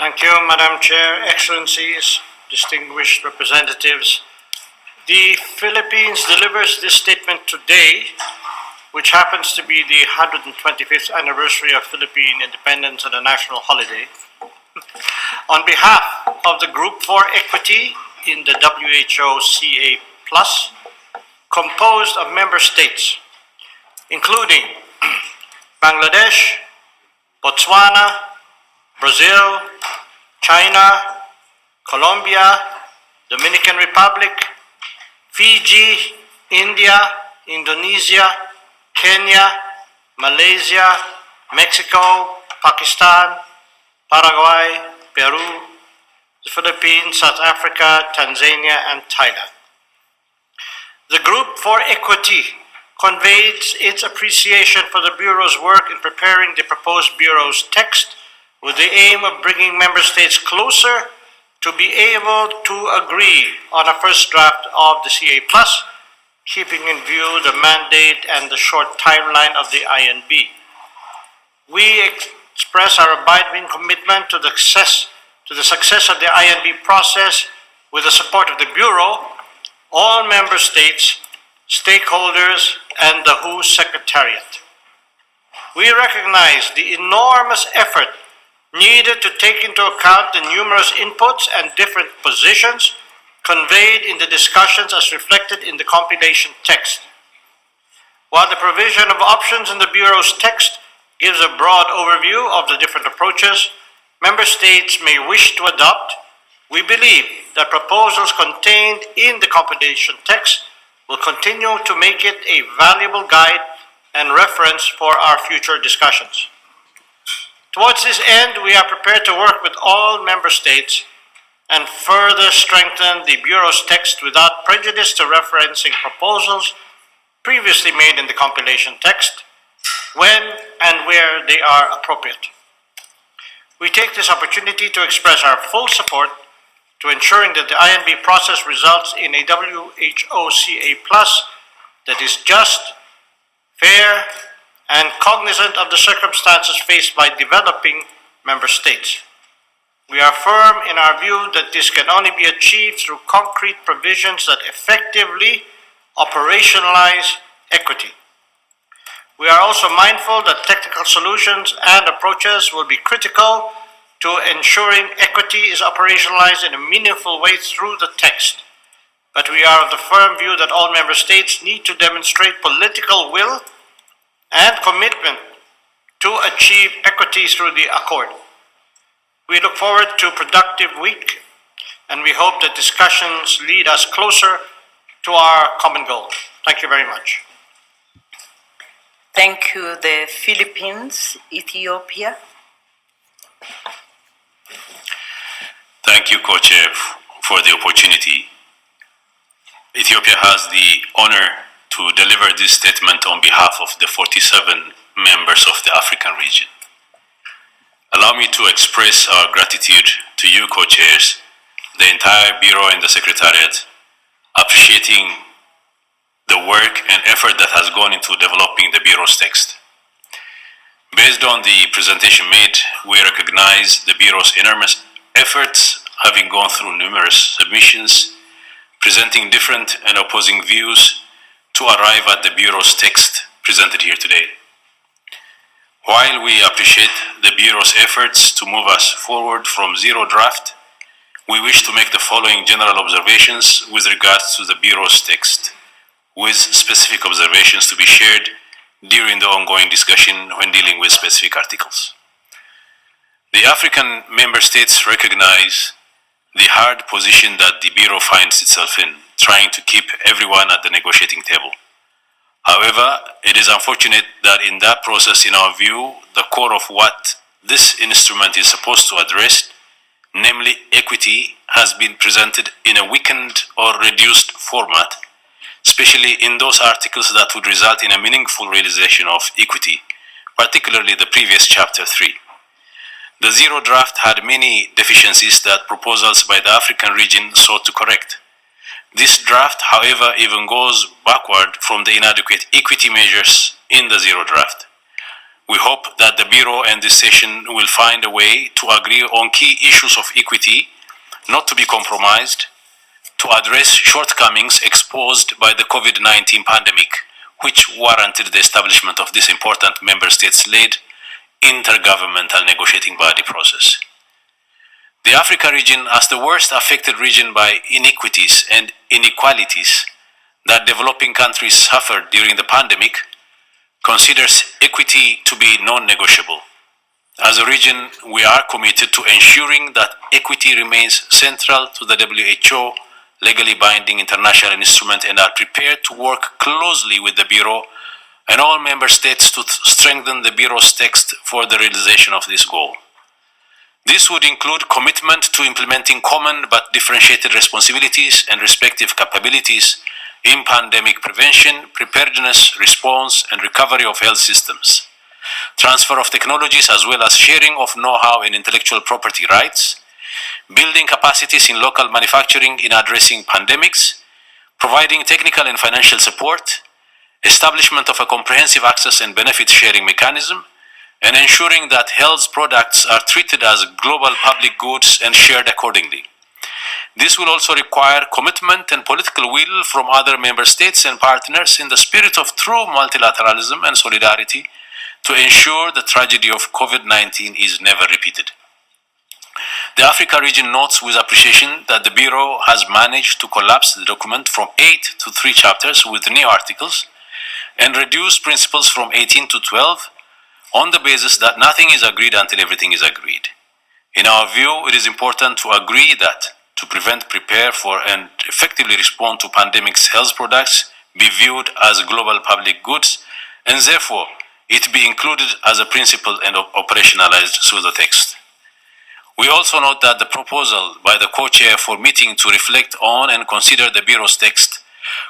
Thank you, Madam Chair, Excellencies, distinguished representatives. The Philippines delivers this statement today, which happens to be the 125th anniversary of Philippine independence and a national holiday, on behalf of the Group for Equity in the WHO CA+, composed of member states, including Bangladesh, Botswana, Brazil, China, Colombia, Dominican Republic, Fiji, India, Indonesia, Kenya, Malaysia, Mexico, Pakistan, Paraguay, Peru, the Philippines, South Africa, Tanzania, and Thailand. The Group for Equity conveys its appreciation for the Bureau's work in preparing the proposed Bureau's text with the aim of bringing member states closer to be able to agree on a first draft of the CA+, keeping in view the mandate and the short timeline of the INB. We express our abiding commitment to the success of the INB process with the support of the Bureau, all member states, stakeholders, and the WHO Secretariat. We recognize the enormous effort needed to take into account the numerous inputs and different positions conveyed in the discussions as reflected in the compilation text. While the provision of options in the Bureau's text gives a broad overview of the different approaches member states may wish to adopt, we believe that proposals contained in the compilation text will continue to make it a valuable guide and reference for our future discussions. Towards this end, we are prepared to work with all member states and further strengthen the Bureau's text without prejudice to referencing proposals previously made in the compilation text, when and where they are appropriate. We take this opportunity to express our full support to ensuring that the INB process results in a WHO CA+ that is just, fair, and cognizant of the circumstances faced by developing member states. We are firm in our view that this can only be achieved through concrete provisions that effectively operationalize equity. We are also mindful that technical solutions and approaches will be critical to ensuring equity is operationalized in a meaningful way through the text. But we are of the firm view that all member states need to demonstrate political will and commitment to achieve equity through the accord. We look forward to a productive week, and we hope that discussions lead us closer to our common goal. Thank you very much. Thank you, the Philippines, Ethiopia. Thank you, Co-Chair, for the opportunity. Ethiopia has the honor to deliver this statement on behalf of the 47 members of the African region. Allow me to express our gratitude to you, Co-Chairs, the entire Bureau and the Secretariat, appreciating the work and effort that has gone into developing the Bureau's text. Based on the presentation made, we recognize the Bureau's enormous efforts, having gone through numerous submissions, presenting different and opposing views to arrive at the Bureau's text presented here today. While we appreciate the Bureau's efforts to move us forward from zero draft, we wish to make the following general observations with regards to the Bureau's text, with specific observations to be shared during the ongoing discussion when dealing with specific articles. The African member states recognize the hard position that the Bureau finds itself in, trying to keep everyone at the negotiating table. However, it is unfortunate that in that process, in our view, the core of what this instrument is supposed to address, namely equity, has been presented in a weakened or reduced format, especially in those articles that would result in a meaningful realization of equity, particularly the previous Chapter 3. The zero draft had many deficiencies that proposals by the African region sought to correct. This draft, however, even goes backward from the inadequate equity measures in the zero draft. We hope that the Bureau and this session will find a way to agree on key issues of equity, not to be compromised, to address shortcomings exposed by the COVID-19 pandemic, which warranted the establishment of this important member states-led intergovernmental negotiating body process. The Africa region, as the worst affected region by inequities and inequalities that developing countries suffered during the pandemic, considers equity to be non-negotiable. As a region, we are committed to ensuring that equity remains central to the WHO legally binding international instrument and are prepared to work closely with the Bureau and all member states to strengthen the Bureau's text for the realization of this goal. This would include commitment to implementing common but differentiated responsibilities and respective capabilities in pandemic prevention, preparedness, response, and recovery of health systems, transfer of technologies as well as sharing of know-how and intellectual property rights, building capacities in local manufacturing in addressing pandemics, providing technical and financial support, establishment of a comprehensive access and benefit sharing mechanism, and ensuring that health products are treated as global public goods and shared accordingly. This will also require commitment and political will from other member states and partners in the spirit of true multilateralism and solidarity to ensure the tragedy of COVID-19 is never repeated. The Africa region notes with appreciation that the Bureau has managed to collapse the document from 8 to 3 chapters with new articles and reduce principles from 18 to 12 on the basis that nothing is agreed until everything is agreed. In our view, it is important to agree that to prevent, prepare for, and effectively respond to pandemics, health products be viewed as global public goods, and therefore it be included as a principle and operationalized through the text. We also note that the proposal by the co-chair for meeting to reflect on and consider the Bureau's text,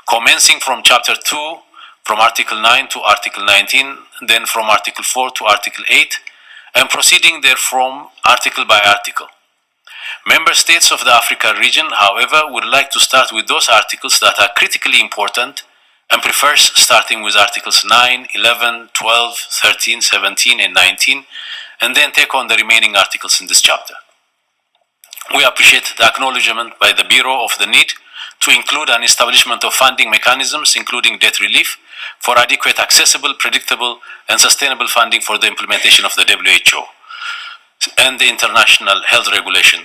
commencing from Chapter 2, from Article 9 to Article 19, then from Article 4 to Article 8, and proceeding therefrom article by article. Member states of the Africa region, however, would like to start with those articles that are critically important and prefers starting with Articles 9, 11, 12, 13, 17, and 19, and then take on the remaining articles in this chapter. We appreciate the acknowledgement by the Bureau of the need to include an establishment of funding mechanisms, including debt relief, for adequate, accessible, predictable, and sustainable funding for the implementation of the WHO and the International Health Regulation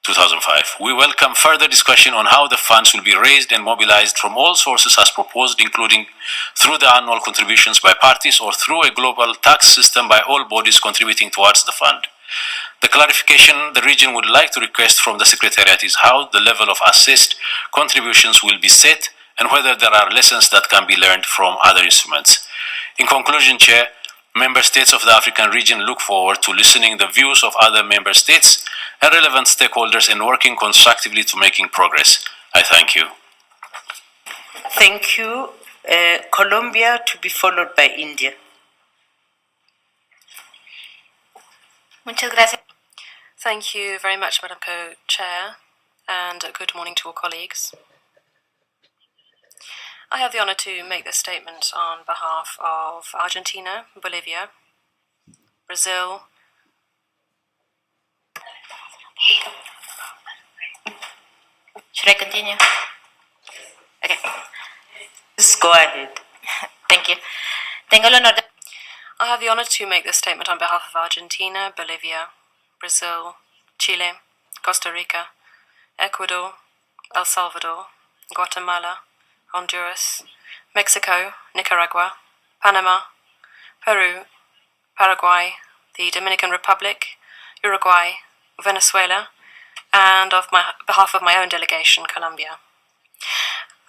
2005. We welcome further discussion on how the funds will be raised and mobilized from all sources as proposed, including through the annual contributions by parties or through a global tax system by all bodies contributing towards the fund. The clarification the region would like to request from the Secretariat is how the level of assessed contributions will be set and whether there are lessons that can be learned from other instruments. In conclusion, Chair, Member States of the African region look forward to listening the views of other Member States and relevant stakeholders and working constructively to making progress. I thank you. Thank you. Colombia to be followed by India. Muchas gracias. Thank you very much, Madam Co-Chair, and good morning to all colleagues. I have the honor to make this statement on behalf of Argentina, Bolivia, Brazil, Should I continue? Okay. Just go ahead. Thank you. Tengo el honor de... I have the honor to make this statement on behalf of Argentina, Bolivia, Brazil, Chile, Costa Rica, Ecuador, El Salvador, Guatemala, Honduras, Mexico, Nicaragua, Panama, Peru, Paraguay, the Dominican Republic, Uruguay, Venezuela, and on behalf of my own delegation, Colombia.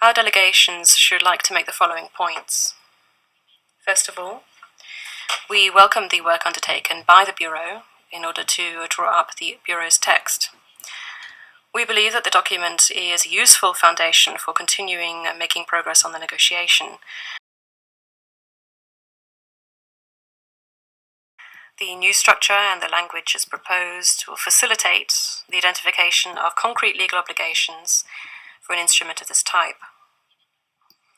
Our delegations should like to make the following points. First of all, we welcome the work undertaken by the Bureau in order to draw up the Bureau's text. We believe that the document is a useful foundation for continuing making progress on the negotiation. The new structure and the language as proposed will facilitate the identification of concrete legal obligations for an instrument of this type.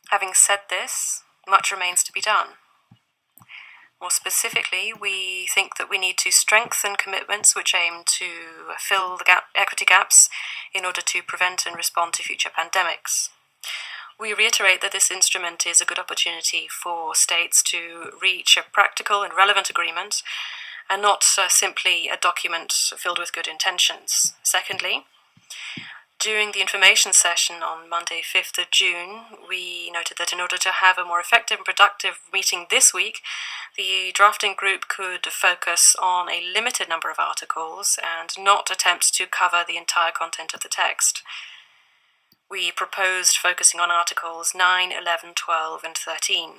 Having said this, much remains to be done. More specifically, we think that we need to strengthen commitments which aim to fill the equity gaps in order to prevent and respond to future pandemics. We reiterate that this instrument is a good opportunity for states to reach a practical and relevant agreement and not simply a document filled with good intentions. Secondly, during the information session on Monday, 5th of June, we noted that in order to have a more effective and productive meeting this week, the drafting group could focus on a limited number of articles and not attempt to cover the entire content of the text. We proposed focusing on Articles 9, 11, 12, and 13.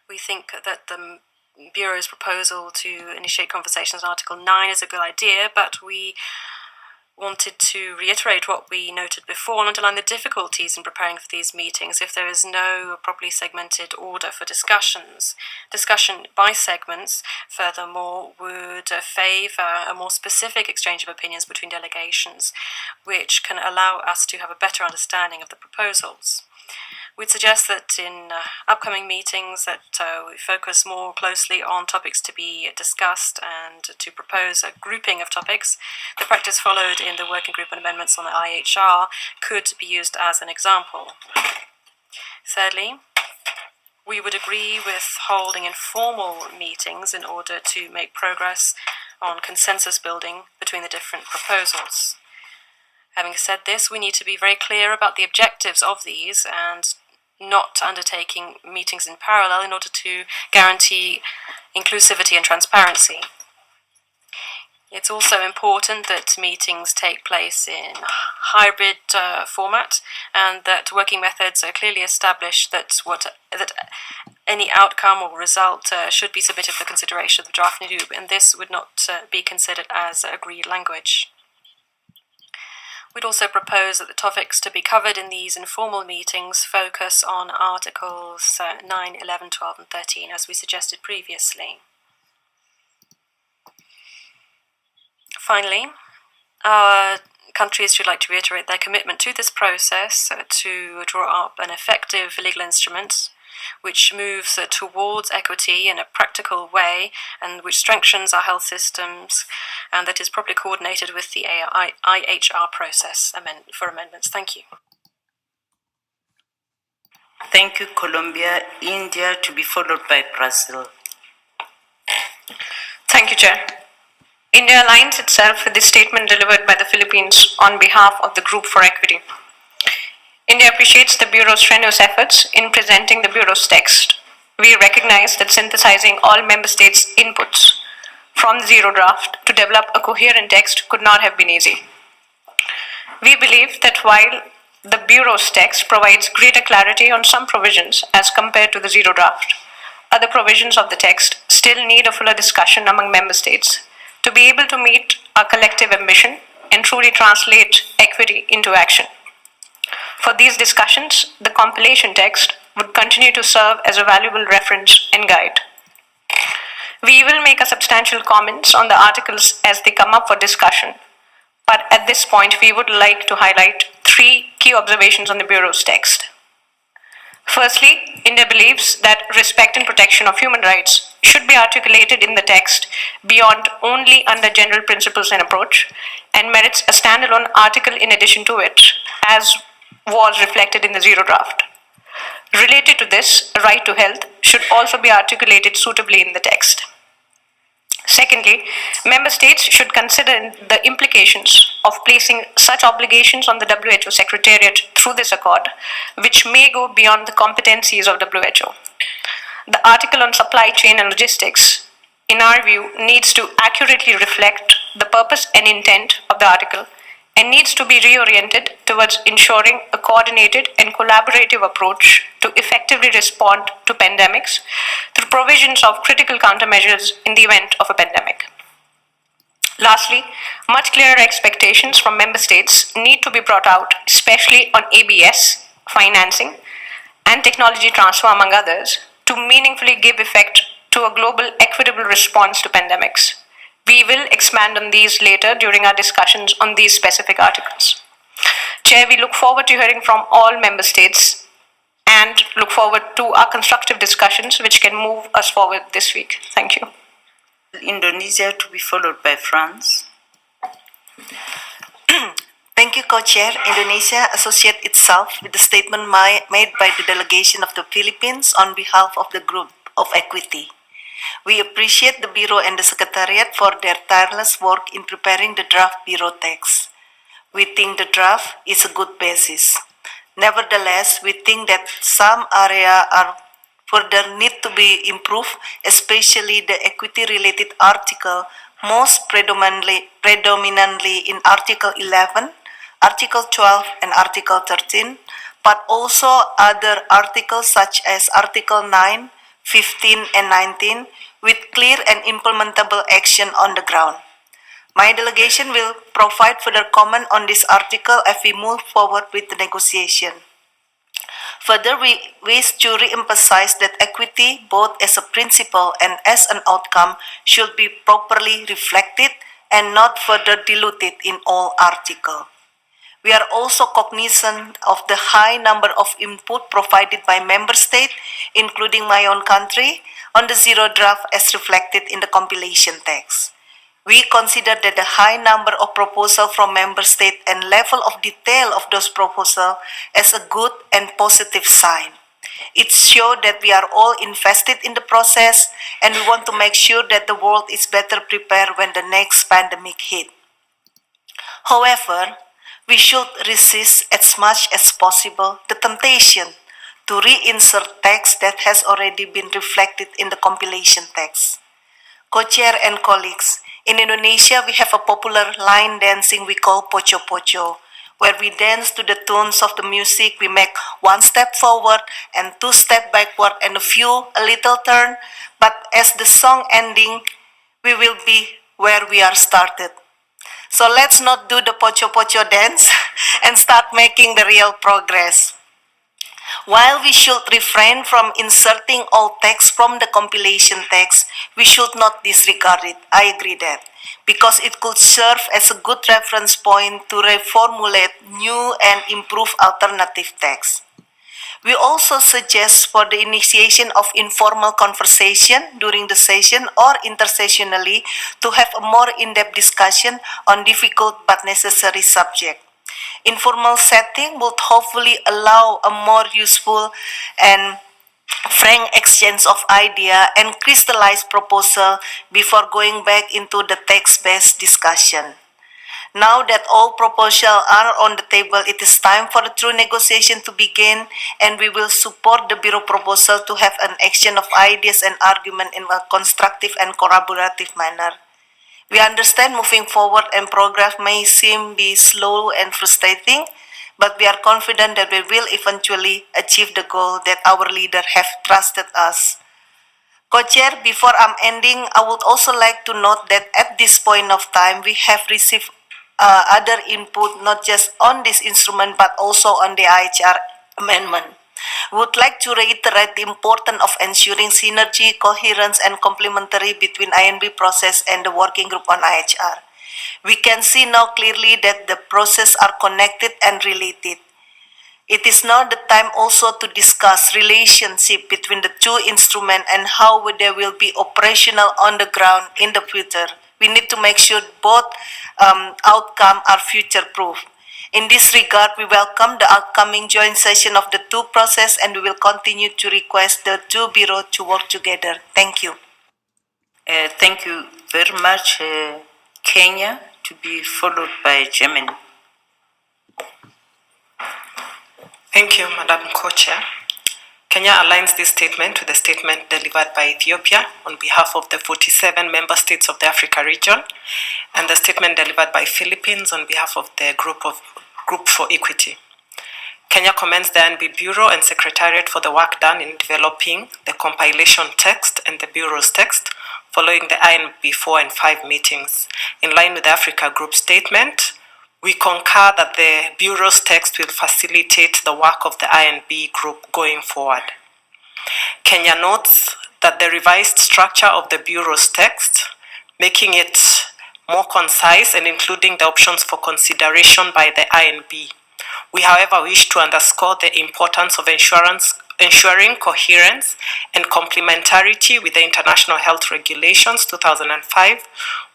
We think that the Bureau's proposal to initiate conversations on Article 9 is a good idea, but we wanted to reiterate what we noted before and underline the difficulties in preparing for these meetings if there is no properly segmented order for discussions. Discussion by segments, furthermore, would favour a more specific exchange of opinions between delegations, which can allow us to have a better understanding of the proposals. We'd suggest that in upcoming meetings that we focus more closely on topics to be discussed and to propose a grouping of topics. The practice followed in the working group on amendments on the IHR could be used as an example. Thirdly, we would agree with holding informal meetings in order to make progress on consensus building between the different proposals. Having said this, we need to be very clear about the objectives of these and not undertaking meetings in parallel in order to guarantee inclusivity and transparency. It's also important that meetings take place in hybrid format and that working methods are clearly established that any outcome or result should be submitted for consideration of the drafting group, and this would not be considered as agreed language. We'd also propose that the topics to be covered in these informal meetings focus on Articles 9, 11, 12 and 13, as we suggested previously. Finally, our countries should like to reiterate their commitment to this process to draw up an effective legal instrument which moves towards equity in a practical way and which strengthens our health systems and that is properly coordinated with the IHR process for amendments. Thank you. Thank you, Colombia. India to be followed by Brazil. Thank you, Chair. India aligns itself with the statement delivered by the Philippines on behalf of the Group for Equity. India appreciates the Bureau's strenuous efforts in presenting the Bureau's text. We recognize that synthesizing all member states' inputs from the zero draft to develop a coherent text could not have been easy. We believe that while the Bureau's text provides greater clarity on some provisions as compared to the zero draft, other provisions of the text still need a fuller discussion among member states to be able to meet our collective ambition and truly translate equity into action. For these discussions, the compilation text would continue to serve as a valuable reference and guide. We will make a substantial comments on the articles as they come up for discussion, but at this point we would like to highlight 3 key observations on the Bureau's text. Firstly, India believes that respect and protection of human rights should be articulated in the text beyond only under general principles and approach, and merits a standalone article in addition to it, as was reflected in the zero draft. Related to this, a right to health should also be articulated suitably in the text. Secondly, member states should consider the implications of placing such obligations on the WHO Secretariat through this accord, which may go beyond the competencies of WHO. The article on supply chain and logistics, in our view, needs to accurately reflect the purpose and intent of the article and needs to be reoriented towards ensuring a coordinated and collaborative approach to effectively respond to pandemics through provisions of critical countermeasures in the event of a pandemic. Lastly, much clearer expectations from member states need to be brought out, especially on ABS, financing, and technology transfer, among others, to meaningfully give effect to a global equitable response to pandemics. We will expand on these later during our discussions on these specific articles. Chair, we look forward to hearing from all member states and look forward to our constructive discussions which can move us forward this week. Thank you. Indonesia to be followed by France. Thank you, Co-Chair. Indonesia associates itself with the statement made by the delegation of the Philippines on behalf of the Group of Equity. We appreciate the Bureau and the Secretariat for their tireless work in preparing the draft Bureau text. We think the draft is a good basis. Nevertheless, we think that some areas are further need to be improved, especially the equity-related article, most predominantly in Article 11, Article 12, and Article 13, but also other articles such as Article 9, 15, and 19, with clear and implementable action on the ground. My delegation will provide further comment on this article as we move forward with the negotiation. Further, we wish to re-emphasize that equity, both as a principle and as an outcome, should be properly reflected and not further diluted in all articles. We are also cognizant of the high number of input provided by member states, including my own country, on the zero draft as reflected in the compilation text. We consider that the high number of proposals from member states and level of detail of those proposals as a good and positive sign. It shows that we are all invested in the process and we want to make sure that the world is better prepared when the next pandemic hits. However, we should resist as much as possible the temptation to reinsert text that has already been reflected in the compilation text. Co-chair and colleagues, in Indonesia we have a popular line dancing we call poco-poco, where we dance to the tunes of the music. We make one step forward and two steps backward and a little turn, but as the song ending, we will be where we are started. So let's not do the poco-poco dance and start making the real progress. While we should refrain from inserting all text from the compilation text, we should not disregard it. I agree that, because it could serve as a good reference point to reformulate new and improved alternative text. We also suggest for the initiation of informal conversation during the session or intersessionally to have a more in-depth discussion on difficult but necessary subject. Informal setting would hopefully allow a more useful and frank exchange of idea and crystallized proposal before going back into the text-based discussion. Now that all proposals are on the table, it is time for a true negotiation to begin, and we will support the Bureau proposal to have an exchange of ideas and argument in a constructive and collaborative manner. We understand moving forward and progress may seem be slow and frustrating, but we are confident that we will eventually achieve the goal that our leaders have trusted us. Co-chair, before I'm ending, I would also like to note that at this point of time, we have received other input, not just on this instrument, but also on the IHR amendment. We would like to reiterate the importance of ensuring synergy, coherence, and complementarity between INB process and the working group on IHR. We can see now clearly that the processes are connected and related. It is now the time also to discuss relationship between the two instruments and how they will be operational on the ground in the future. We need to make sure both outcomes are future-proof. In this regard, we welcome the upcoming joint session of the two processes, and we will continue to request the two bureaus to work together. Thank you. Thank you very much, Kenya, to be followed by Germany. Thank you, Madam Co-Chair. Kenya aligns this statement with the statement delivered by Ethiopia on behalf of the 47 member states of the Africa region, and the statement delivered by Philippines on behalf of the Group for Equity. Kenya commends the INB Bureau and Secretariat for the work done in developing the compilation text and the Bureau's text following the INB 4 and 5 meetings. In line with the Africa Group statement, we concur that the Bureau's text will facilitate the work of the INB Group going forward. Kenya notes that the revised structure of the Bureau's text, making it more concise and including the options for consideration by the INB. We, however, wish to underscore the importance of ensuring coherence and complementarity with the International Health Regulations 2005,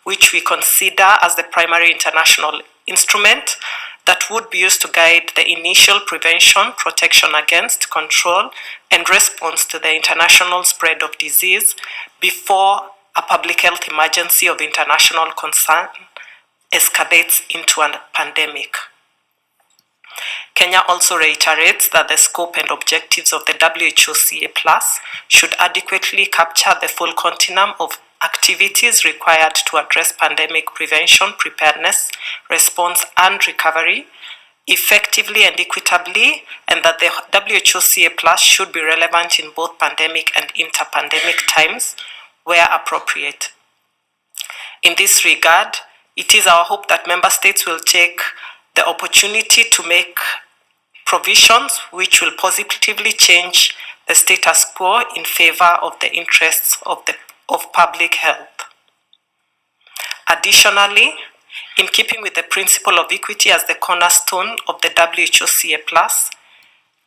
which we consider as the primary international instrument that would be used to guide the initial prevention, protection against, control, and response to the international spread of disease before a public health emergency of international concern escalates into a pandemic. Kenya also reiterates that the scope and objectives of the WHO CA+ should adequately capture the full continuum of activities required to address pandemic prevention, preparedness, response, and recovery effectively and equitably, and that the WHO CA+ should be relevant in both pandemic and inter-pandemic times where appropriate. In this regard, it is our hope that member states will take the opportunity to make provisions which will positively change the status quo in favor of the interests of public health. Additionally, in keeping with the principle of equity as the cornerstone of the WHO CA+,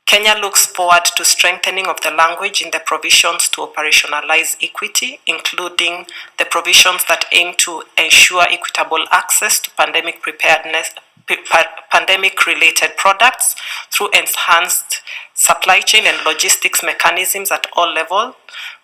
Kenya looks forward to strengthening of the language in the provisions to operationalize equity, including the provisions that aim to ensure equitable access to pandemic preparedness, pandemic-related products through enhanced supply chain and logistics mechanisms at all levels,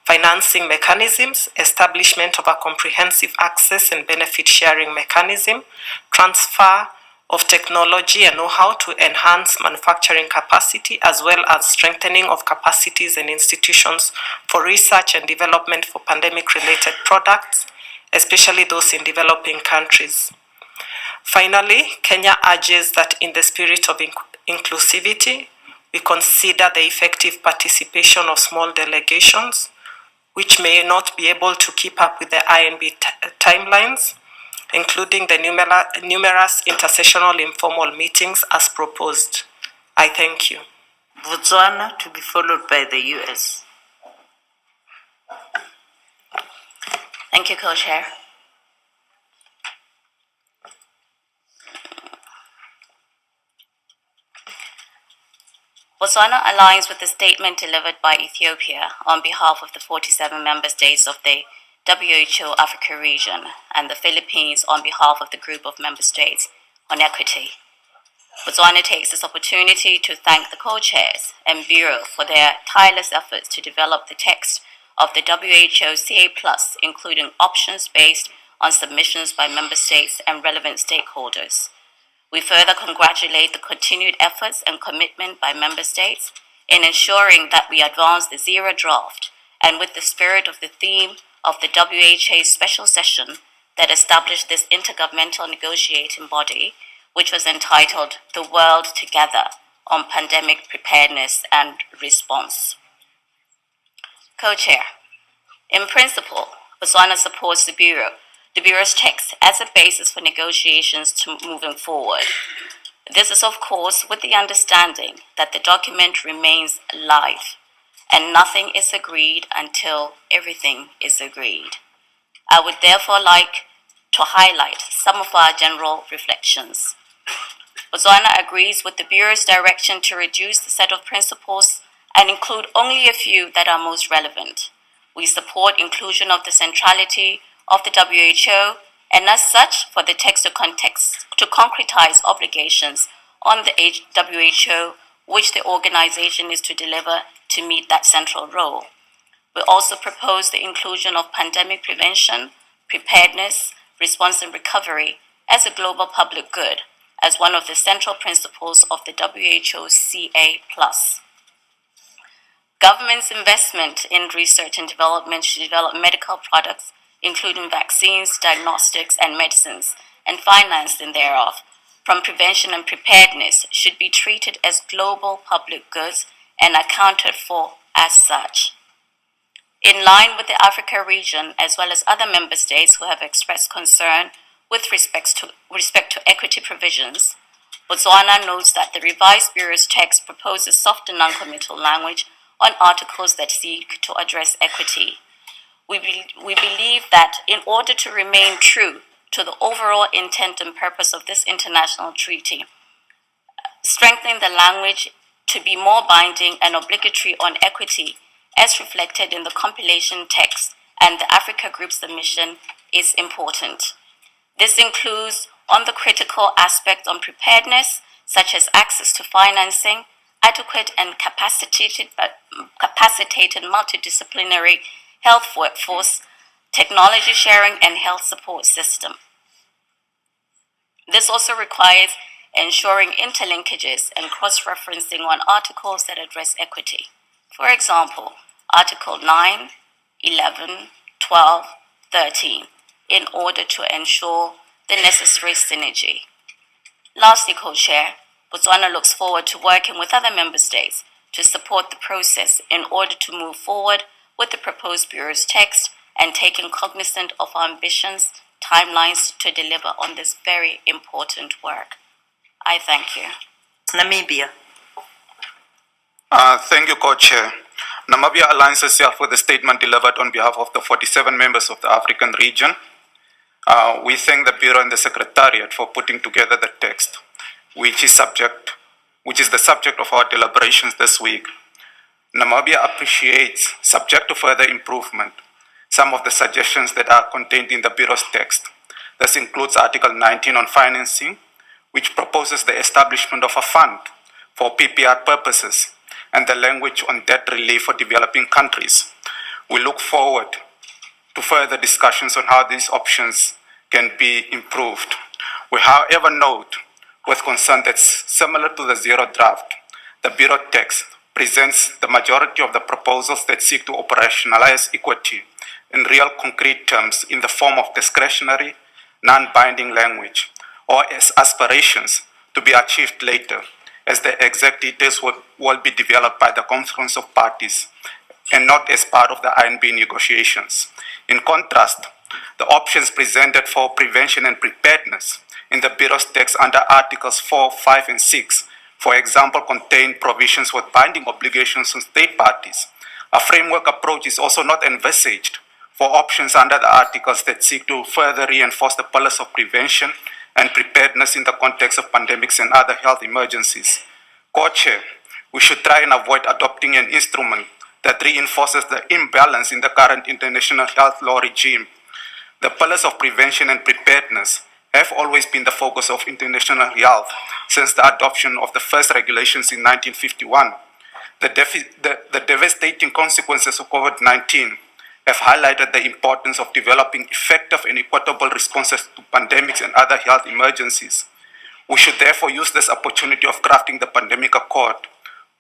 financing mechanisms, establishment of a comprehensive access and benefit sharing mechanism, transfer of technology and know-how to enhance manufacturing capacity, as well as strengthening of capacities and institutions for research and development for pandemic-related products, especially those in developing countries. Finally, Kenya urges that in the spirit of inclusivity, we consider the effective participation of small delegations, which may not be able to keep up with the INB timelines, including the numerous intersessional informal meetings as proposed. I thank you. Botswana to be followed by the US. Thank you, Co-Chair. Botswana aligns with the statement delivered by Ethiopia on behalf of the 47 member states of the WHO Africa region and the Philippines on behalf of the group of member states on equity. Botswana takes this opportunity to thank the co-chairs and Bureau for their tireless efforts to develop the text of the WHO CA+, including options based on submissions by member states and relevant stakeholders. We further congratulate the continued efforts and commitment by member states in ensuring that we advance the zero draft and with the spirit of the theme of the WHA special session that established this intergovernmental negotiating body, which was entitled The World Together on Pandemic Preparedness and Response. Co-Chair, in principle, Botswana supports the Bureau's text as a basis for negotiations to moving forward. This is, of course, with the understanding that the document remains live and nothing is agreed until everything is agreed. I would therefore like to highlight some of our general reflections. Botswana agrees with the Bureau's direction to reduce the set of principles and include only a few that are most relevant. We support inclusion of the centrality of the WHO and as such for the text to concretize obligations on the WHO which the organization is to deliver to meet that central role. We also propose the inclusion of pandemic prevention, preparedness, response and recovery as a global public good as one of the central principles of the WHO CA+. Government's investment in research and development should develop medical products, including vaccines, diagnostics, and medicines, and financing thereof, from prevention and preparedness, should be treated as global public goods and accounted for as such. In line with the Africa region, as well as other member states who have expressed concern with respect to equity provisions, Botswana notes that the revised Bureau's text proposes soft and non-committal language on articles that seek to address equity. We believe that in order to remain true to the overall intent and purpose of this international treaty, strengthening the language to be more binding and obligatory on equity as reflected in the compilation text and the Africa Group submission is important. This includes on the critical aspect on preparedness, such as access to financing, adequate and capacitated multidisciplinary health workforce, technology sharing, and health support system. This also requires ensuring interlinkages and cross-referencing on articles that address equity. For example, Article 9, 11, 12, 13, in order to ensure the necessary synergy. Lastly, Co-Chair, Botswana looks forward to working with other member states to support the process in order to move forward with the proposed Bureau's text and taking cognizant of our ambitions, timelines to deliver on this very important work. I thank you. Namibia. Thank you, Co-Chair. Namibia aligns itself with the statement delivered on behalf of the 47 members of the African region. We thank the Bureau and the Secretariat for putting together the text, which is the subject of our deliberations this week. Namibia appreciates, subject to further improvement, some of the suggestions that are contained in the Bureau's text. This includes Article 19 on financing, which proposes the establishment of a fund for PPR purposes, and the language on debt relief for developing countries. We look forward to further discussions on how these options can be improved. We, however, note with concern that similar to the zero draft, the Bureau text presents the majority of the proposals that seek to operationalize equity in real concrete terms in the form of discretionary, non-binding language, or as aspirations to be achieved later, as the exact details will be developed by the Conference of Parties and not as part of the INB negotiations. In contrast, the options presented for prevention and preparedness in the Bureau's text under Articles 4, 5, and 6, for example, contain provisions with binding obligations on state parties. A framework approach is also not envisaged for options under the articles that seek to further reinforce the pillars of prevention and preparedness in the context of pandemics and other health emergencies. Co-Chair, we should try and avoid adopting an instrument that reinforces the imbalance in the current international health law regime. The pillars of prevention and preparedness have always been the focus of international health since the adoption of the first regulations in 1951. The devastating consequences of COVID-19 have highlighted the importance of developing effective and equitable responses to pandemics and other health emergencies. We should therefore use this opportunity of crafting the pandemic accord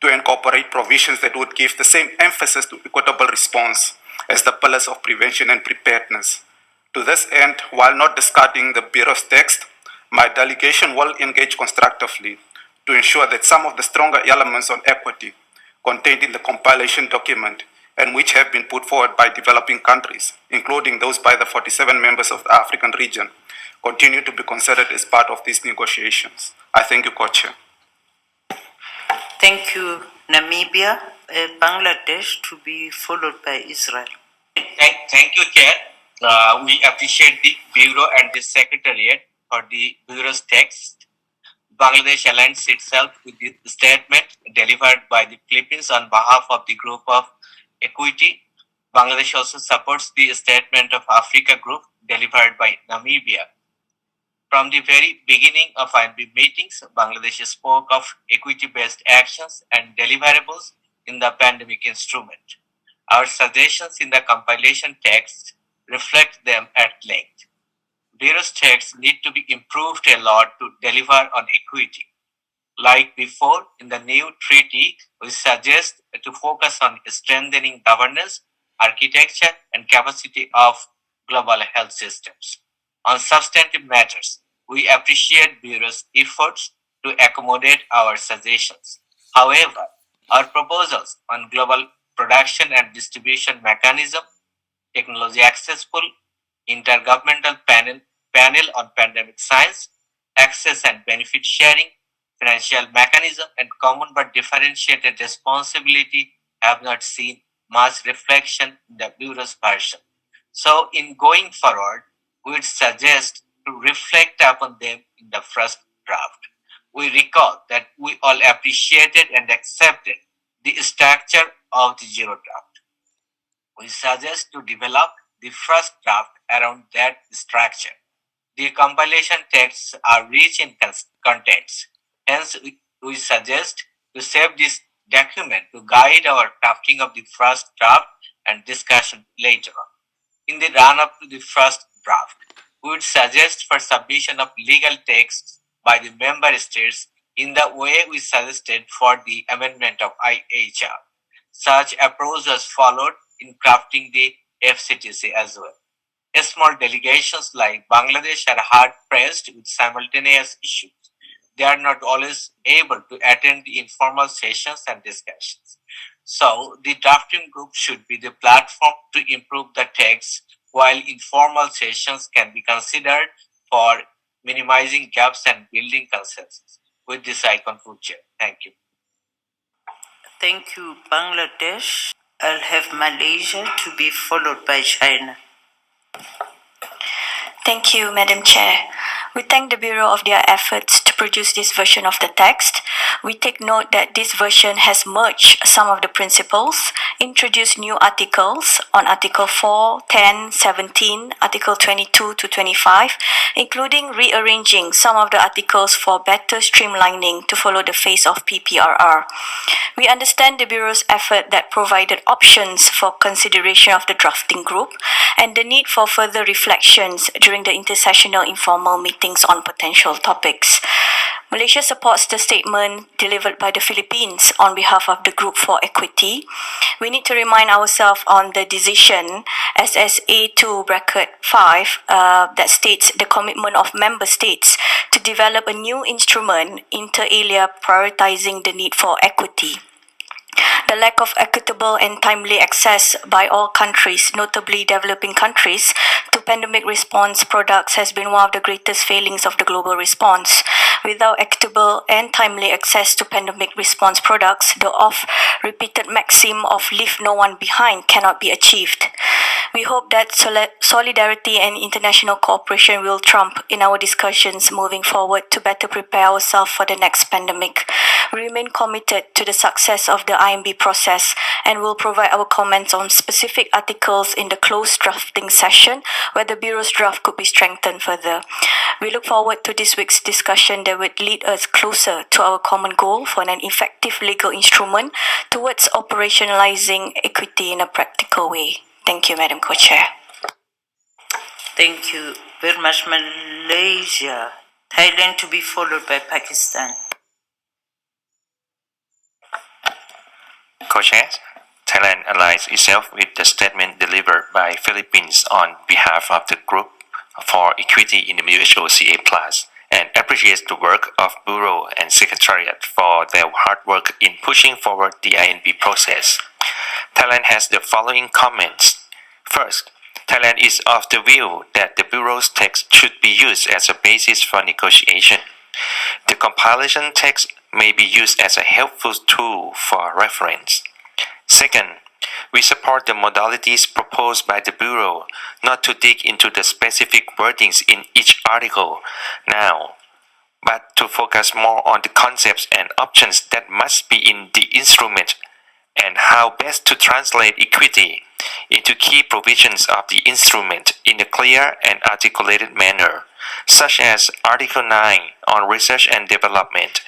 to incorporate provisions that would give the same emphasis to equitable response as the pillars of prevention and preparedness. To this end, while not discarding the Bureau's text, my delegation will engage constructively to ensure that some of the stronger elements on equity contained in the compilation document and which have been put forward by developing countries, including those by the 47 members of the African region, continue to be considered as part of these negotiations. I thank you, Co-Chair. Thank you, Namibia. Bangladesh to be followed by Israel. Thank you, Chair. We appreciate the Bureau and the Secretariat for the Bureau's text. Bangladesh aligns itself with the statement delivered by the Philippines on behalf of the Group of Equity. Bangladesh also supports the statement of Africa Group delivered by Namibia. From the very beginning of INB meetings, Bangladesh spoke of equity-based actions and deliverables in the pandemic instrument. Our suggestions in the compilation text reflect them at length. Bureau's texts need to be improved a lot to deliver on equity. Like before, in the new treaty, we suggest to focus on strengthening governance, architecture, and capacity of global health systems. On substantive matters, we appreciate Bureau's efforts to accommodate our suggestions. However, our proposals on global production and distribution mechanism, technology accessible, intergovernmental panel on pandemic science, access and benefit sharing, financial mechanism, and common but differentiated responsibility have not seen much reflection in the Bureau's version. So, in going forward, we would suggest to reflect upon them in the first draft. we recall that we all appreciated and accepted the structure of the zero draft. We suggest to develop the first draft around that structure. The compilation texts are rich in contents. Hence, we suggest to save this document to guide our crafting of the first draft and discussion later on. In the run up to the first draft, we would suggest for submission of legal texts by the member states in the way we suggested for the amendment of IHR. Such approach was followed in crafting the FCTC as well. Small delegations like Bangladesh are hard pressed with simultaneous issues. They are not always able to attend the informal sessions and discussions. So, the drafting group should be the platform to improve the text, while informal sessions can be considered for minimizing gaps and building consensus. With this, I conclude, Chair. Thank you. Thank you, Bangladesh. I'll have Malaysia to be followed by China. Thank you, Madam Chair. We thank the Bureau of their efforts to produce this version of the text. We take note that this version has merged some of the principles, introduced new articles on Article 4, 10, 17, Article 22 to 25, including rearranging some of the articles for better streamlining to follow the phase of PPRR. We understand the Bureau's effort that provided options for consideration of the drafting group and the need for further reflections during the intersessional informal meetings on potential topics. Malaysia supports the statement delivered by the Philippines on behalf of the Group for Equity. We need to remind ourselves on the decision SSA2-5 that states the commitment of member states to develop a new instrument inter alia prioritizing the need for equity. The lack of equitable and timely access by all countries, notably developing countries, to pandemic response products has been one of the greatest failings of the global response. Without equitable and timely access to pandemic response products, the oft-repeated maxim of leave no one behind cannot be achieved. We hope that solidarity and international cooperation will trump in our discussions moving forward to better prepare ourselves for the next pandemic. We remain committed to the success of the IMB process and will provide our comments on specific articles in the closed drafting session where the Bureau's draft could be strengthened further. We look forward to this week's discussion that would lead us closer to our common goal for an effective legal instrument towards operationalizing equity in a practical way. Thank you, Madam Co-Chair. Thank you very much, Malaysia. Thailand to be followed by Pakistan. Co-chairs, Thailand aligns itself with the statement delivered by Philippines on behalf of the Group for Equity in the WHO-CA+, and appreciates the work of Bureau and Secretariat for their hard work in pushing forward the INB process. Thailand has the following comments. First, Thailand is of the view that the Bureau's text should be used as a basis for negotiation. The compilation text may be used as a helpful tool for reference. Second, we support the modalities proposed by the Bureau not to dig into the specific wordings in each article now, but to focus more on the concepts and options that must be in the instrument and how best to translate equity into key provisions of the instrument in a clear and articulated manner, such as Article 9 on research and development,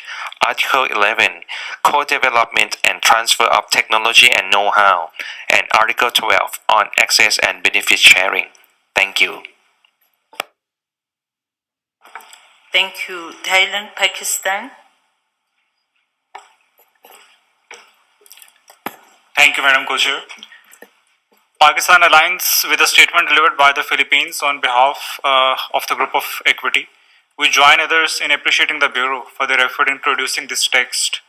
Article 11, co-development and transfer of technology and know-how, and Article 12 on access and benefit sharing. Thank you. Thank you, Thailand, Pakistan. Thank you, Madam Co-Chair. Pakistan aligns with the statement delivered by the Philippines on behalf of the Group of Equity. We join others in appreciating the Bureau for their effort in producing this text,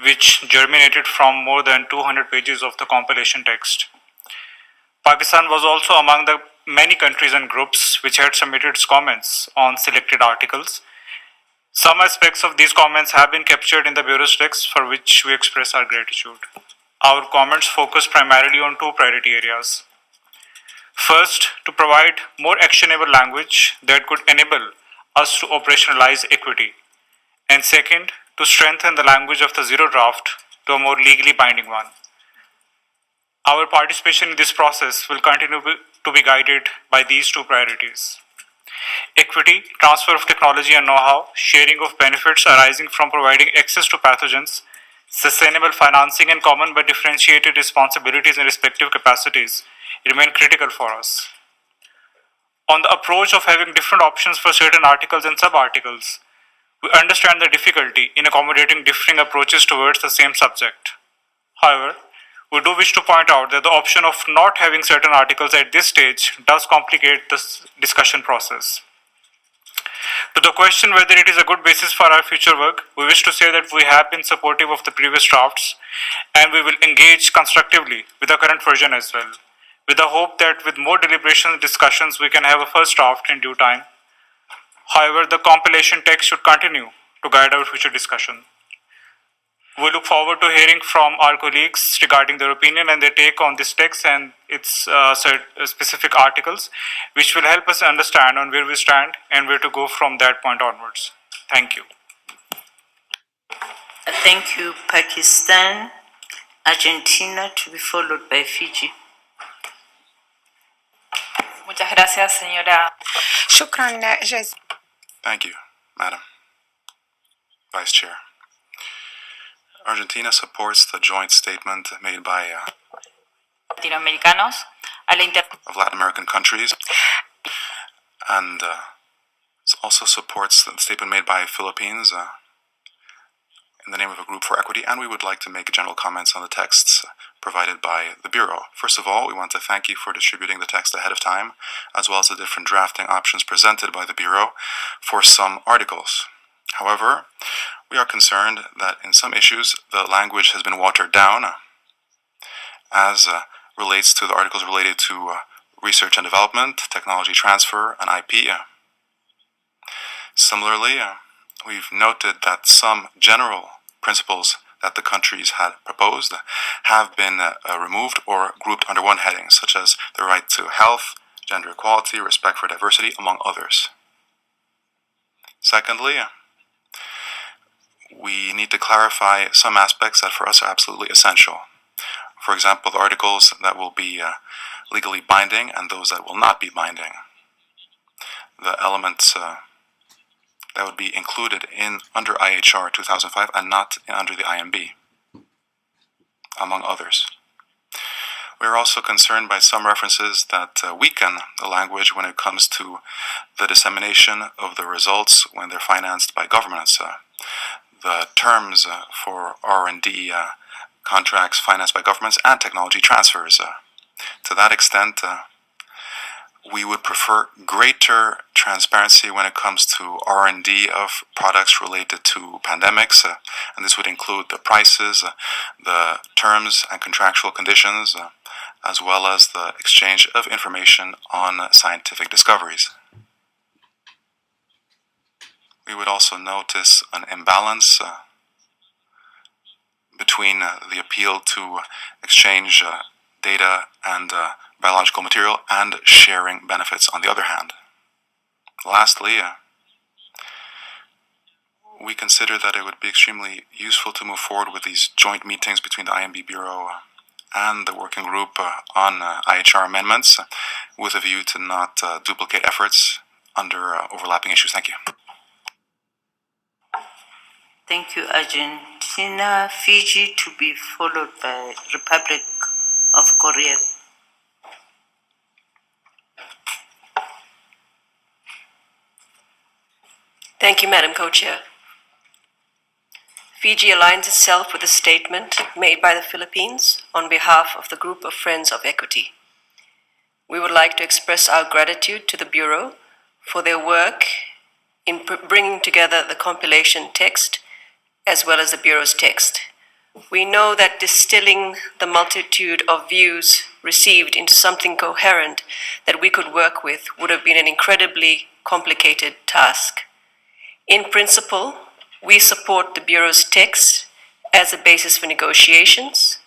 which germinated from more than 200 pages of the compilation text. Pakistan was also among the many countries and groups which had submitted its comments on selected articles. Some aspects of these comments have been captured in the Bureau's text, for which we express our gratitude. Our comments focus primarily on two priority areas. First, to provide more actionable language that could enable us to operationalize equity. and second, to strengthen the language of the zero draft to a more legally binding one. Our participation in this process will continue to be guided by these two priorities: equity, transfer of technology and know-how, sharing of benefits arising from providing access to pathogens, sustainable financing, and common but differentiated responsibilities in respective capacities remain critical for us. On the approach of having different options for certain articles and sub-articles, we understand the difficulty in accommodating differing approaches towards the same subject. However, we do wish to point out that the option of not having certain articles at this stage does complicate this discussion process. To the question whether it is a good basis for our future work, we wish to say that we have been supportive of the previous drafts and we will engage constructively with the current version as well, with the hope that with more deliberation and discussions we can have a first draft in due time. However, the compilation text should continue to guide our future discussion. We look forward to hearing from our colleagues regarding their opinion and their take on this text and its specific articles, which will help us understand on where we stand and where to go from that point onwards. Thank you. Thank you, Pakistan. Argentina to be followed by Fiji. Muchas gracias, señora. شكرا جزيلا. Thank you, Madam Vice Chair. Argentina supports the joint statement made by Latinoamericanos a la of Latin American countries, and also supports the statement made by Philippines in the name of a group for equity, and we would like to make general comments on the texts provided by the Bureau. First of all, we want to thank you for distributing the text ahead of time, as well as the different drafting options presented by the Bureau for some articles. However, we are concerned that in some issues the language has been watered down as relates to the articles related to research and development, technology transfer, and IP. Similarly, we've noted that some general principles that the countries had proposed have been removed or grouped under one heading, such as the right to health, gender equality, respect for diversity, among others. Secondly, we need to clarify some aspects that for us are absolutely essential. For example, the articles that will be legally binding and those that will not be binding. The elements that would be included in under IHR 2005 and not under the IMB, among others. We are also concerned by some references that weaken the language when it comes to the dissemination of the results when they're financed by governments. The terms for R&D contracts financed by governments and technology transfers. To that extent, we would prefer greater transparency when it comes to R&D of products related to pandemics, and this would include the prices, the terms and contractual conditions, as well as the exchange of information on scientific discoveries. We would also notice an imbalance between the appeal to exchange data and biological material and sharing benefits on the other hand. Lastly, we consider that it would be extremely useful to move forward with these joint meetings between the IMB Bureau and the working group on IHR amendments with a view to not duplicate efforts under overlapping issues. Thank you. Thank you, Argentina. Fiji to be followed by Republic of Korea. Thank you, Madam Co-Chair. Fiji aligns itself with a statement made by the Philippines on behalf of the Group of Friends of Equity. We would like to express our gratitude to the Bureau for their work in bringing together the compilation text as well as the Bureau's text. We know that distilling the multitude of views received into something coherent that we could work with would have been an incredibly complicated task. In principle, we support the Bureau's text as a basis for negotiations,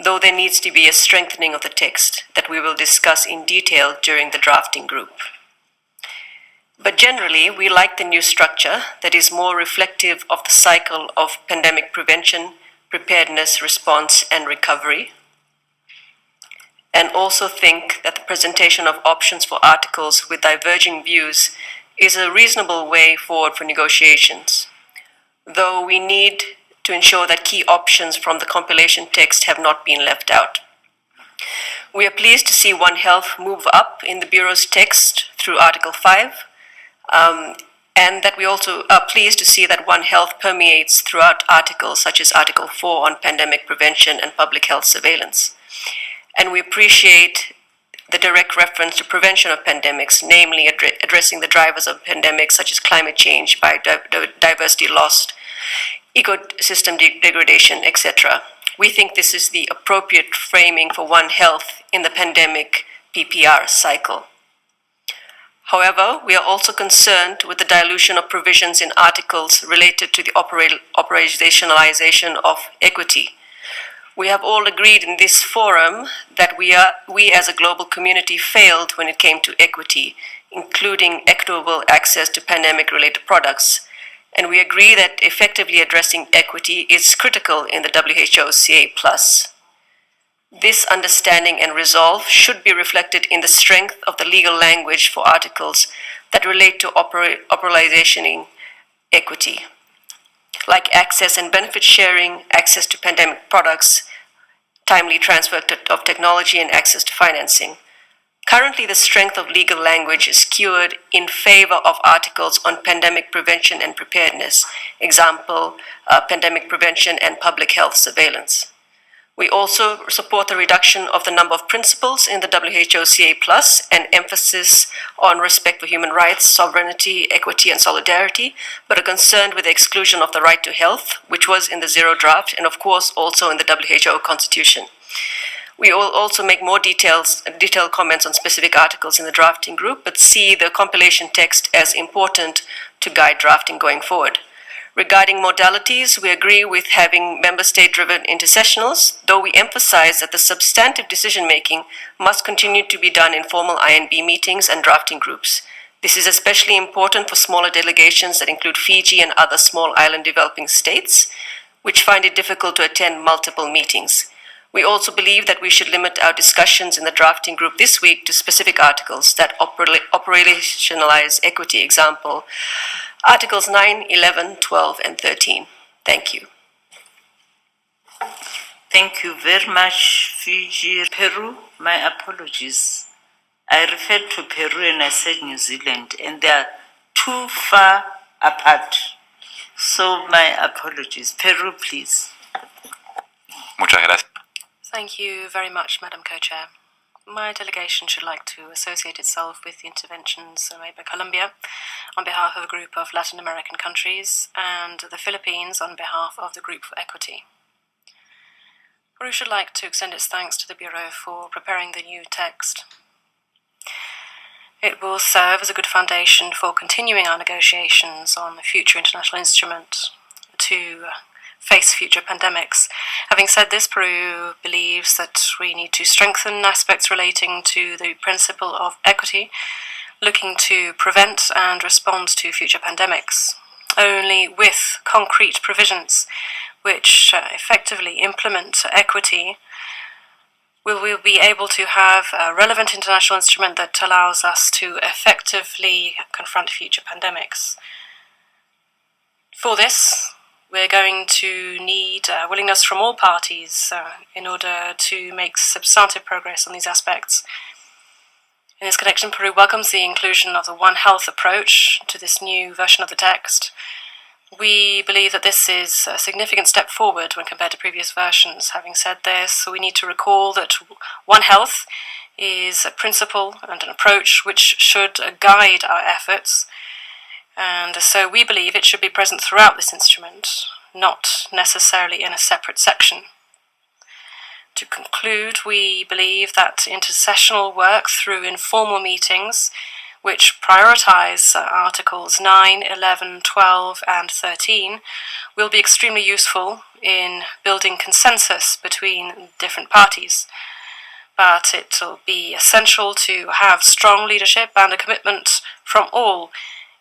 though there needs to be a strengthening of the text that we will discuss in detail during the drafting group. But generally, we like the new structure that is more reflective of the cycle of pandemic prevention, preparedness, response, and recovery. And also think that the presentation of options for articles with diverging views is a reasonable way forward for negotiations, though we need to ensure that key options from the compilation text have not been left out. We are pleased to see One Health move up in the Bureau's text through Article 5, and that we also are pleased to see that One Health permeates throughout articles such as Article 4 on pandemic prevention and public health surveillance. And we appreciate the direct reference to prevention of pandemics, namely addressing the drivers of pandemics such as climate change, biodiversity loss, ecosystem degradation, etc. We think this is the appropriate framing for One Health in the pandemic PPR cycle. However, we are also concerned with the dilution of provisions in articles related to the operationalization of equity. We have all agreed in this forum that we as a global community failed when it came to equity, including equitable access to pandemic-related products. And we agree that effectively addressing equity is critical in the WHO CA+. This understanding and resolve should be reflected in the strength of the legal language for articles that relate to operationalizing equity, like access and benefit sharing, access to pandemic products, timely transfer of technology, and access to financing. Currently, the strength of legal language is skewed in favor of articles on pandemic prevention and preparedness, example, pandemic prevention and public health surveillance. We also support the reduction of the number of principles in the WHO CA+ and emphasis on respect for human rights, sovereignty, equity, and solidarity, but are concerned with the exclusion of the right to health, which was in the zero draft, and of course also in the WHO Constitution. We will also make more detailed comments on specific articles in the drafting group, but see the compilation text as important to guide drafting going forward. Regarding modalities, we agree with having member state-driven intersessionals, though we emphasize that the substantive decision-making must continue to be done in formal INB meetings and drafting groups. This is especially important for smaller delegations that include Fiji and other small island developing states, which find it difficult to attend multiple meetings. We also believe that we should limit our discussions in the drafting group this week to specific articles that operationalize equity, example, Articles 9, 11, 12, and 13. Thank you. Thank you very much, Fiji. Peru, my apologies. I referred to Peru and I said New Zealand, and they are too far apart. So my apologies. Peru, please. Muchas gracias. Thank you very much, Madam Co-Chair. My delegation should like to associate itself with the interventions made by Colombia on behalf of a group of Latin American countries and the Philippines on behalf of the Group for Equity. Peru should like to extend its thanks to the Bureau for preparing the new text. It will serve as a good foundation for continuing our negotiations on the future international instrument to face future pandemics. Having said this, Peru believes that we need to strengthen aspects relating to the principle of equity, looking to prevent and respond to future pandemics. Only with concrete provisions which effectively implement equity will we be able to have a relevant international instrument that allows us to effectively confront future pandemics. For this, we're going to need willingness from all parties in order to make substantive progress on these aspects. In this connection, Peru welcomes the inclusion of the One Health approach to this new version of the text. We believe that this is a significant step forward when compared to previous versions. Having said this, we need to recall that One Health is a principle and an approach which should guide our efforts, and so we believe it should be present throughout this instrument, not necessarily in a separate section. To conclude, we believe that intersessional work through informal meetings, which prioritize Articles 9, 11, 12, and 13, will be extremely useful in building consensus between different parties. but it will be essential to have strong leadership and a commitment from all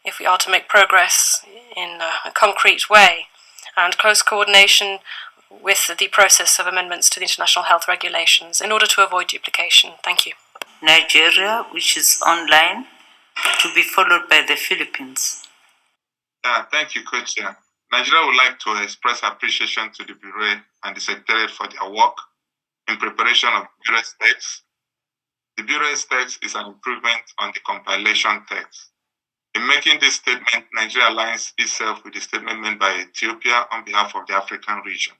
if we are to make progress in a concrete way, and close coordination with the process of amendments to the international health regulations in order to avoid duplication. Thank you. Nigeria, which is online, to be followed by the Philippines. Thank you, Coach. Nigeria would like to express appreciation to the Bureau and the Secretariat for their work in preparation of the Bureau's text. The Bureau's text is an improvement on the compilation text. In making this statement, Nigeria aligns itself with the statement made by Ethiopia on behalf of the African region.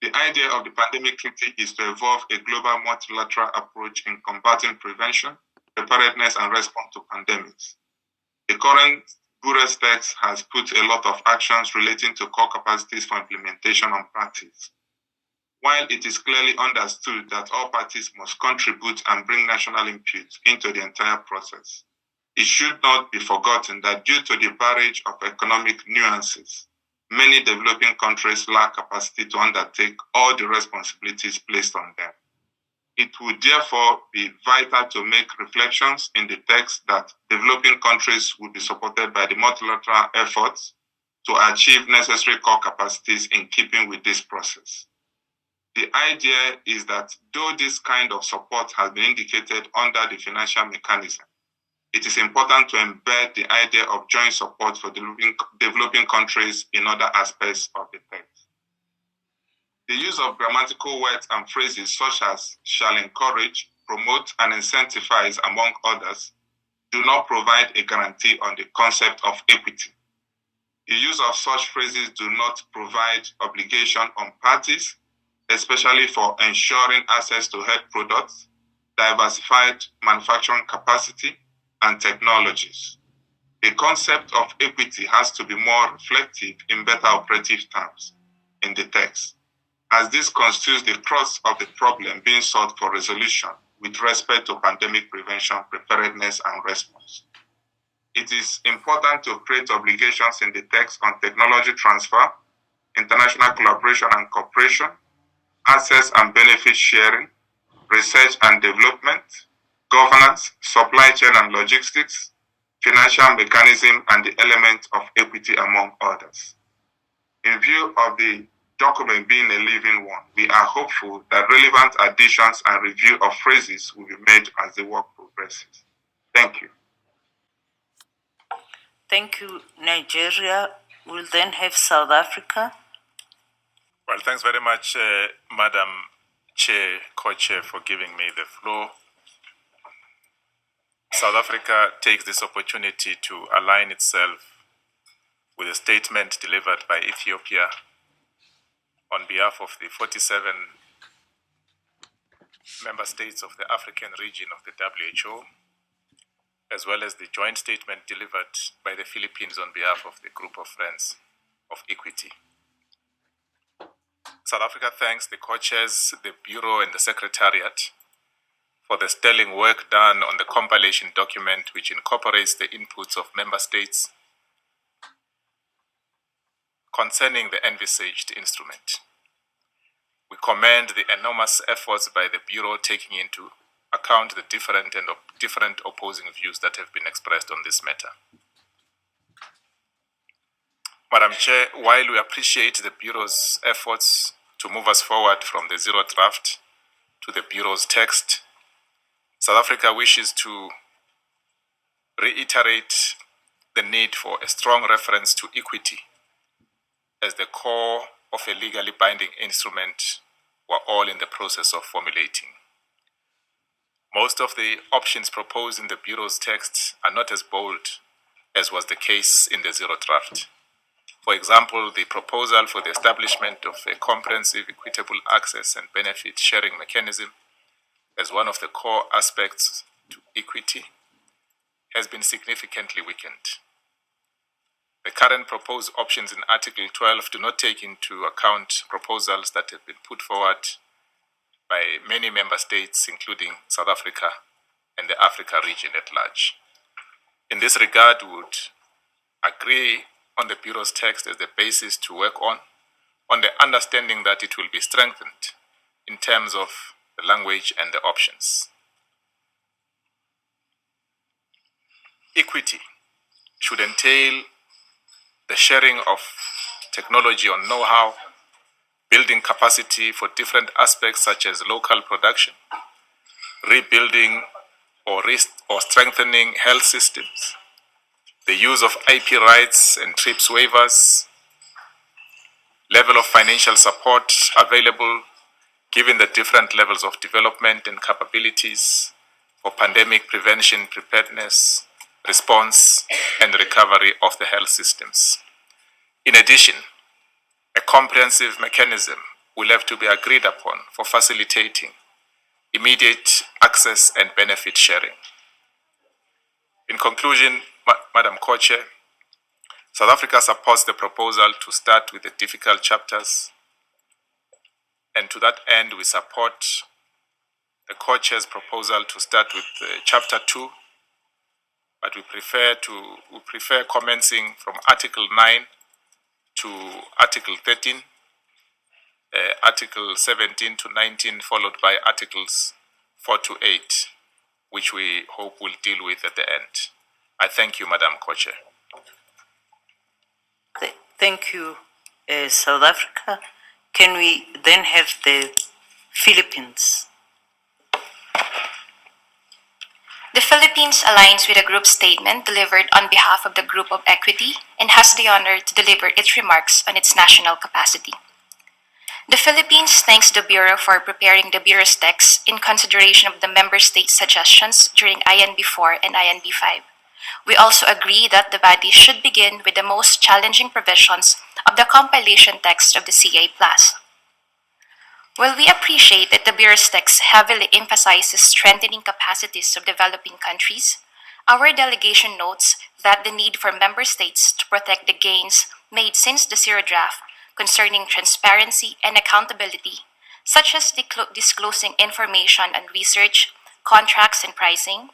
The idea of the pandemic treaty is to evolve a global multilateral approach in combating prevention, preparedness, and response to pandemics. The current Bureau's text has put a lot of actions relating to core capacities for implementation on practice. While it is clearly understood that all parties must contribute and bring national input into the entire process, it should not be forgotten that due to the barrage of economic nuances, many developing countries lack capacity to undertake all the responsibilities placed on them. It would therefore be vital to make reflections in the text that developing countries would be supported by the multilateral efforts to achieve necessary core capacities in keeping with this process. The idea is that though this kind of support has been indicated under the financial mechanism, it is important to embed the idea of joint support for developing countries in other aspects of the text. The use of grammatical words and phrases such as shall encourage, promote, and incentivize, among others, do not provide a guarantee on the concept of equity. The use of such phrases do not provide obligation on parties, especially for ensuring access to health products, diversified manufacturing capacity, and technologies. The concept of equity has to be more reflective in better operative terms in the text, as this constitutes the crux of the problem being sought for resolution with respect to pandemic prevention, preparedness, and response. It is important to create obligations in the text on technology transfer, international collaboration and cooperation, access and benefit sharing, research and development, governance, supply chain and logistics, financial mechanism, and the element of equity, among others. In view of the document being a living one, we are hopeful that relevant additions and review of phrases will be made as the work progresses. Thank you. Thank you, Nigeria. We'll then have South Africa. Well, thanks very much, Madam Chair, Co-Chair, for giving me the floor. South Africa takes this opportunity to align itself with a statement delivered by Ethiopia on behalf of the 47 member states of the African region of the WHO, as well as the joint statement delivered by the Philippines on behalf of the Group of Friends of Equity. South Africa thanks the co-chairs, the Bureau, and the Secretariat for the sterling work done on the compilation document, which incorporates the inputs of member states concerning the envisaged instrument. We commend the enormous efforts by the Bureau taking into account the different opposing views that have been expressed on this matter. Madam Chair, while we appreciate the Bureau's efforts to move us forward from the zero draft to the Bureau's text, South Africa wishes to reiterate the need for a strong reference to equity as the core of a legally binding instrument we're all in the process of formulating. Most of the options proposed in the Bureau's text are not as bold as was the case in the zero draft. For example, the proposal for the establishment of a comprehensive equitable access and benefit sharing mechanism as one of the core aspects to equity has been significantly weakened. The current proposed options in Article 12 do not take into account proposals that have been put forward by many member states, including South Africa and the Africa region at large. In this regard, we would agree on the Bureau's text as the basis to work on the understanding that it will be strengthened in terms of the language, and the options. Equity should entail the sharing of technology or know-how, building capacity for different aspects such as local production, rebuilding or strengthening health systems, the use of IP rights and TRIPS waivers, level of financial support available given the different levels of development and capabilities for pandemic prevention, preparedness, response, and recovery of the health systems. In addition, a comprehensive mechanism will have to be agreed upon for facilitating immediate access and benefit sharing. In conclusion, Madam Co-Chair, South Africa supports the proposal to start with the difficult chapters, and to that end we support the Co-Chair's proposal to start with Chapter 2, but we prefer commencing from Article 9 to Article 13, Article 17 to 19, followed by Articles 4 to 8, which we hope we'll deal with at the end. I thank you, Madam Co-Chair. Thank you, South Africa. Can we then have the Philippines? The Philippines aligns with a group statement delivered on behalf of the Group of Equity and has the honor to deliver its remarks on its national capacity. The Philippines thanks the Bureau for preparing the Bureau's text in consideration of the member states' suggestions during INB4 and INB5. We also agree that the body should begin with the most challenging provisions of the compilation text of the CA+. While we appreciate that the Bureau's text heavily emphasizes strengthening capacities of developing countries, our delegation notes that the need for member states to protect the gains made since the zero draft concerning transparency and accountability, such as disclosing information on research, contracts, and pricing,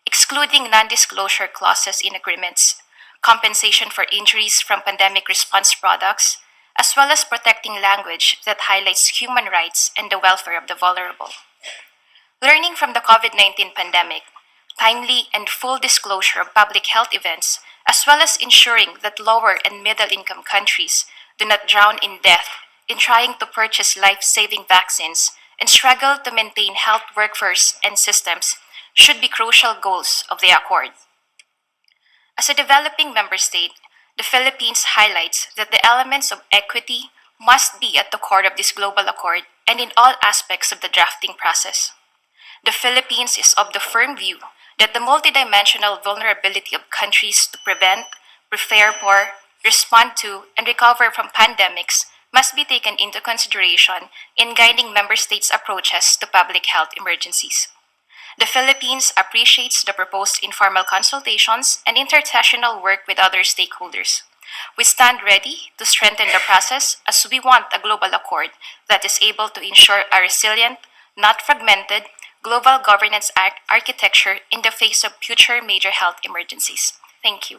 excluding non-disclosure clauses in agreements, compensation for injuries from pandemic response products, as well as protecting language that highlights human rights and the welfare of the vulnerable. Learning from the COVID-19 pandemic, timely and full disclosure of public health events, as well as ensuring that lower and middle-income countries do not drown in debt in trying to purchase life-saving vaccines and struggle to maintain health workforce and systems should be crucial goals of the Accord. As a developing member state, the Philippines highlights that the elements of equity must be at the core of this global accord and in all aspects of the drafting process. The Philippines is of the firm view that the multidimensional vulnerability of countries to prevent, prepare for, respond to, and recover from pandemics must be taken into consideration in guiding member states' approaches to public health emergencies. The Philippines appreciates the proposed informal consultations and intersessional work with other stakeholders. We stand ready to strengthen the process as we want a global accord that is able to ensure a resilient, not fragmented, global governance architecture in the face of future major health emergencies. Thank you.